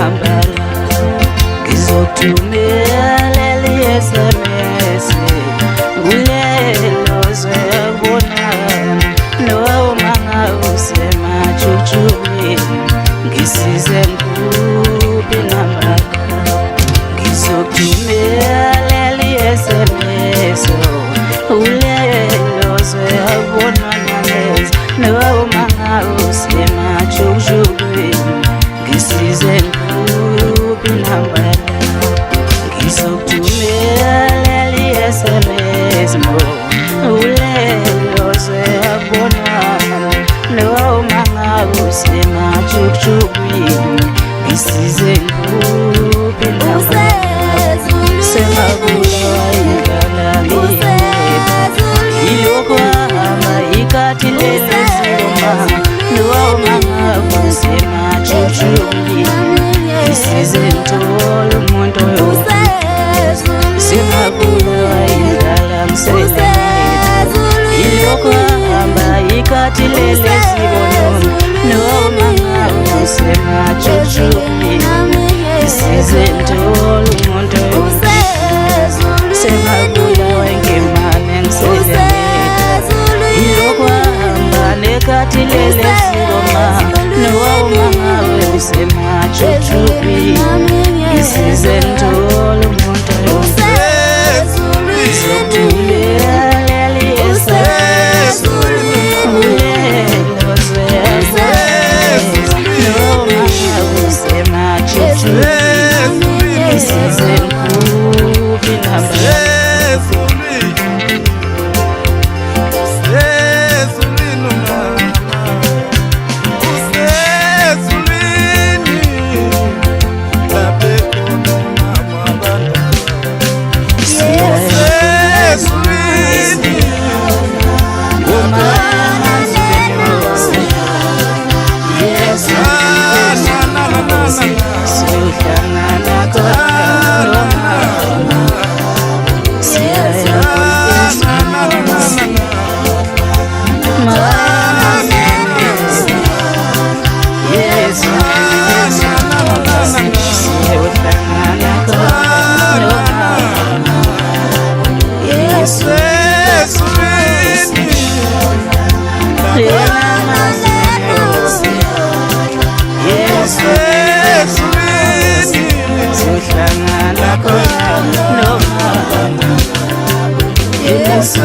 nambala ngizokuthumela SMS ulelozwe bonana noma ngawusemajuthukeni ngisize ngikuphi nambala ngizokuthumela SMS ulelozwe bonana noma ngawusemajuthukeni ngisize ngikuphi nambala ngizokuthumela SMS ulelozwe bonana noma ngawusemajuthukeni ngisize ngikuphi nambala sengabulawa indlala ilokwama ikhathi lelizoma noma ngawusemajuthukeni ngisize ngithola umuntu sengabulawa indlala ilokwama ikhathi lelizoma noma ngawusemajuthukeni ngisize ngithola umuntu sengabulawa ngemali engiseleleta ilokwamba nekhathi lelizoma noma ngawusemajuthukeni ngisize ngithola umuntu Yes,